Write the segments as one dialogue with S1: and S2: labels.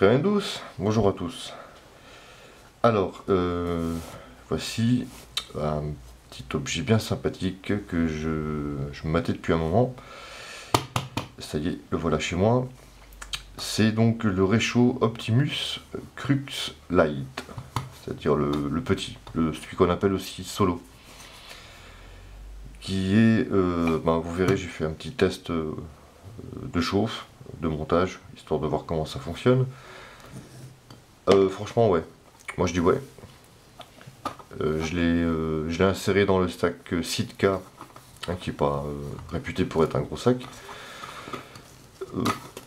S1: Très douce, bonjour à tous. Alors, voici un petit objet bien sympathique que je me matais depuis un moment. Ça y est, le voilà chez moi. C'est donc le réchaud Optimus Crux Lite, c'est-à-dire le petit, celui qu'on appelle aussi solo. Qui est, vous verrez, j'ai fait un petit test de chauffe, de montage, histoire de voir comment ça fonctionne. Franchement, ouais. Moi, je dis ouais. Je l'ai inséré dans le sac Sitka, hein, qui n'est pas réputé pour être un gros sac.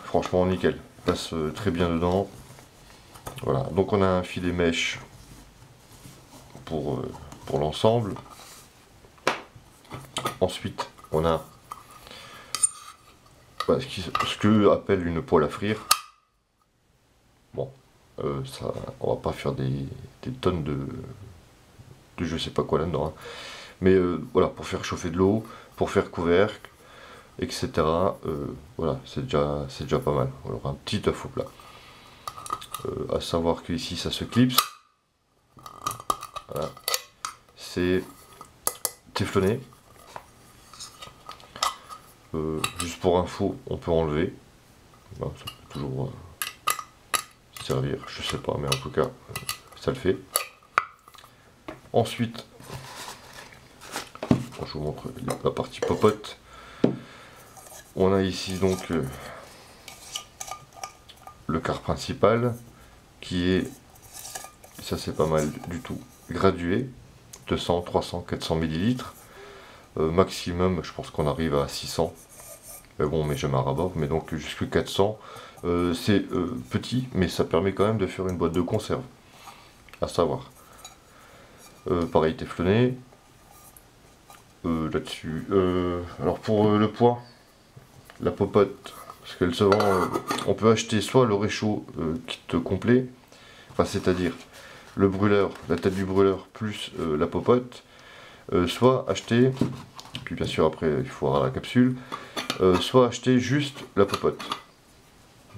S1: Franchement, nickel. Il passe très bien dedans. Voilà. Donc, on a un filet mèche pour l'ensemble. Ensuite, on a ce que appelle une poêle à frire. Bon, ça, on va pas faire des tonnes de je sais pas quoi là-dedans. Hein. Mais voilà, pour faire chauffer de l'eau, pour faire couvercle, etc. Voilà, c'est déjà pas mal. Alors un petit œuf au plat. À savoir que ici ça se clipse. Voilà. C'est téflonné. Juste pour info, on peut enlever. Ben, ça peut toujours servir, je sais pas, mais en tout cas, ça le fait. Ensuite, je vous montre la partie popote. On a ici donc le quart principal qui est, ça c'est pas mal du tout, gradué, 200, 300, 400 millilitres. Maximum, je pense qu'on arrive à 600. Mais bon, mais jamais à rabord, mais donc jusqu'à 400. C'est petit, mais ça permet quand même de faire une boîte de conserve, à savoir. Pareil, téflonné. Là-dessus. Alors pour le poids, la popote, parce qu'elle se vend, on peut acheter soit le réchaud kit complet, enfin c'est-à-dire le brûleur, la tête du brûleur plus la popote, soit acheter, puis bien sûr après il faut avoir la capsule, soit acheter juste la popote,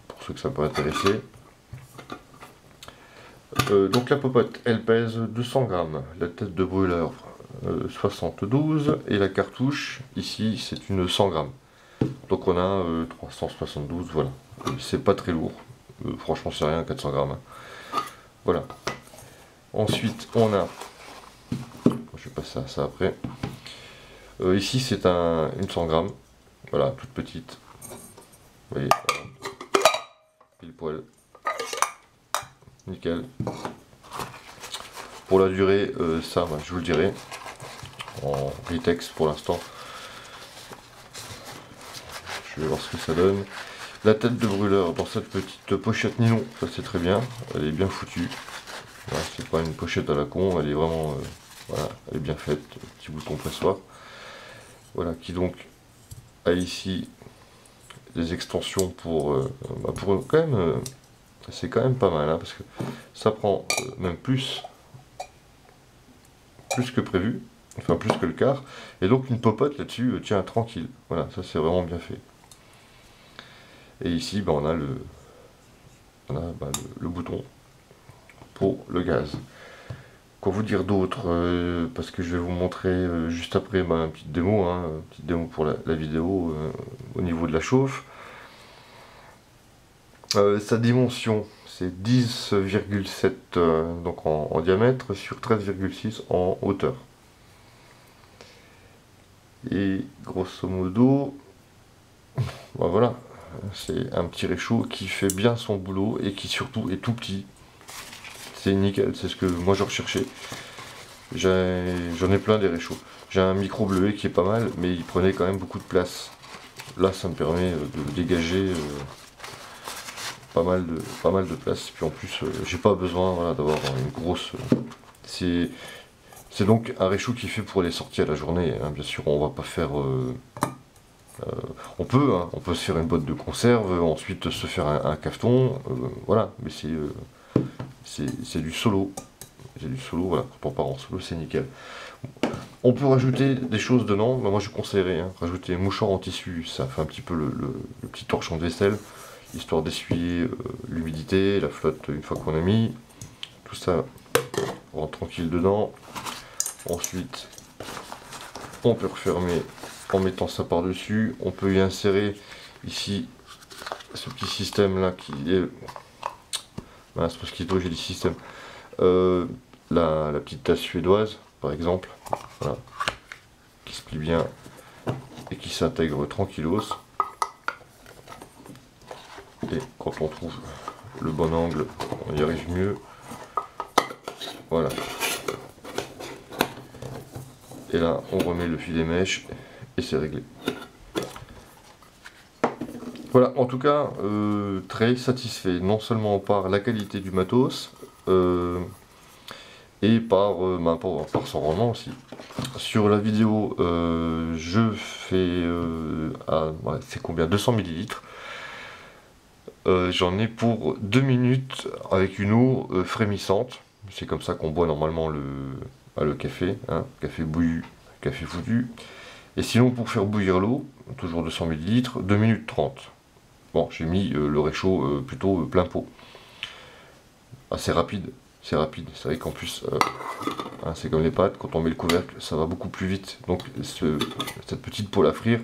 S1: pour ceux que ça peut intéresser. Donc la popote, elle pèse 200 grammes, la tête de brûleur 72, et la cartouche, ici, c'est une 100 grammes. Donc on a 372, voilà. C'est pas très lourd, franchement c'est rien, 400 grammes. Hein. Voilà. Ensuite, on a, je vais passer à ça après. Ici, c'est une 100 grammes, voilà, toute petite. Vous voyez, pile poil. Nickel. Pour la durée, ça, je vous le dirai. En Ritex pour l'instant. Je vais voir ce que ça donne. La tête de brûleur dans cette petite pochette nylon, ça c'est très bien. Elle est bien foutue. Voilà, c'est pas une pochette à la con, elle est vraiment, voilà, elle est bien faite. Petit bout de compressoire. Voilà, qui donc a ici des extensions pour quand même, c'est quand même pas mal, hein, parce que ça prend même plus que prévu. Enfin plus que le quart, et donc une popote là-dessus tient tranquille. Voilà, ça c'est vraiment bien fait. Et ici on a le bouton pour le gaz. Quoi vous dire d'autre, parce que je vais vous montrer juste après une petite démo, hein, une petite démo pour la vidéo au niveau de la chauffe. Sa dimension c'est 10,7 donc en diamètre sur 13,6 en hauteur. Et grosso modo, voilà, c'est un petit réchaud qui fait bien son boulot et qui surtout est tout petit. C'est nickel, c'est ce que moi je recherchais. J'en ai plein des réchauds. J'ai un micro bleuet qui est pas mal, mais il prenait quand même beaucoup de place. Là, ça me permet de dégager pas mal de place. Puis en plus, j'ai pas besoin, voilà, d'avoir une grosse. C'est donc un réchaud qui fait pour les sorties à la journée, hein. Bien sûr, on va pas faire... on peut se faire une boîte de conserve, ensuite se faire un cafeton, voilà, mais c'est du solo. C'est du solo, voilà, quand on part en solo, c'est nickel. On peut rajouter des choses dedans, moi je conseillerais, hein, rajouter un mouchoir en tissu, ça fait un petit peu le petit torchon de vaisselle, histoire d'essuyer l'humidité, la flotte une fois qu'on a mis. Tout ça rentre tranquille dedans. Ensuite, on peut refermer en mettant ça par-dessus. On peut y insérer ici ce petit système là qui est... Mince, parce qu'il j'ai dit système. La petite tasse suédoise, par exemple, voilà, qui se plie bien et qui s'intègre tranquillos. Et quand on trouve le bon angle, on y arrive mieux. Voilà. Et là, on remet le fil des mèches et c'est réglé. Voilà, en tout cas, très satisfait, non seulement par la qualité du matos, et par son rendement aussi. Sur la vidéo, je fais, c'est combien, 200 ml. J'en ai pour 2 minutes avec une eau frémissante. C'est comme ça qu'on boit normalement le café, hein, café bouillu, café foutu. Et sinon, pour faire bouillir l'eau, toujours 200 ml, 2 minutes 30. Bon, j'ai mis le réchaud plutôt plein pot. Assez rapide, c'est rapide. C'est vrai qu'en plus, hein, c'est comme les pâtes, quand on met le couvercle, ça va beaucoup plus vite. Donc cette petite poêle à frire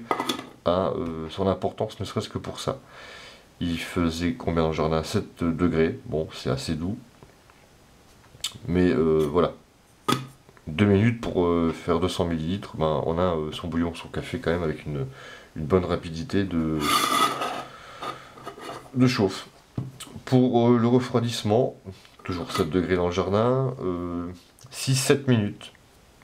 S1: a son importance, ne serait-ce que pour ça. Il faisait combien dans le jardin? 7 degrés, bon, c'est assez doux. Mais voilà. 2 minutes pour faire 200 ml, ben, on a son bouillon, son café quand même avec une bonne rapidité de chauffe. Pour le refroidissement, toujours 7 degrés dans le jardin, 6-7 minutes.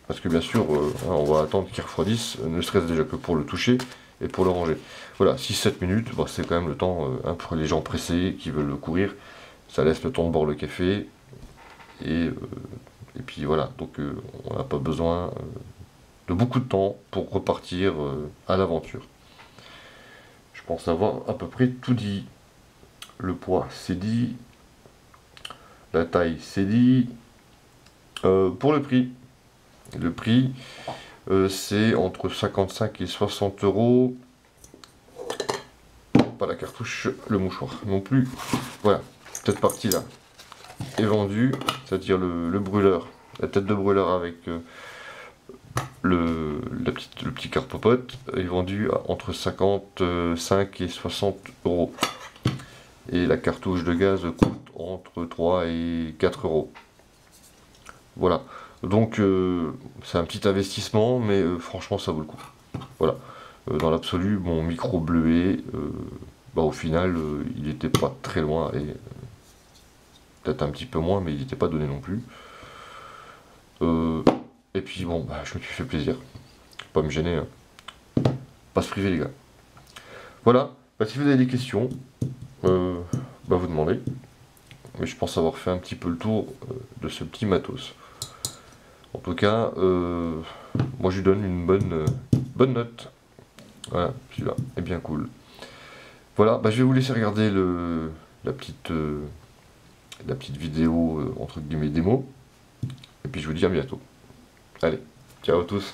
S1: Parce que bien sûr, on va attendre qu'il refroidisse, ne serait-ce déjà que pour le toucher et pour le ranger. Voilà, 6-7 minutes, bon, c'est quand même le temps hein, pour les gens pressés qui veulent courir. Ça laisse le temps de boire le café. Et puis voilà, donc on n'a pas besoin de beaucoup de temps pour repartir à l'aventure. Je pense avoir à peu près tout dit. Le poids c'est dit, la taille c'est dit. Pour le prix c'est entre 55 et 60 euros. Pas la cartouche, le mouchoir non plus. Voilà, cette partie là est vendue, c'est-à-dire le brûleur, la tête de brûleur avec le petit carpopote est vendu à entre 55 et 60 euros. Et la cartouche de gaz coûte entre 3 et 4 euros. Voilà, donc c'est un petit investissement, mais franchement ça vaut le coup. Voilà, dans l'absolu, mon micro bleuet, bah, au final, il n'était pas très loin, et peut-être un petit peu moins, mais il n'était pas donné non plus. Et puis bon, bah, je me suis fait plaisir, pas me gêner, hein. Pas se priver les gars. Voilà, bah, si vous avez des questions, bah, vous demandez. Mais je pense avoir fait un petit peu le tour de ce petit matos. En tout cas, moi je lui donne une bonne note. Voilà, celui-là est bien cool. Voilà, bah, je vais vous laisser regarder la petite vidéo entre guillemets démo. Et puis je vous dis à bientôt. Allez, ciao à tous.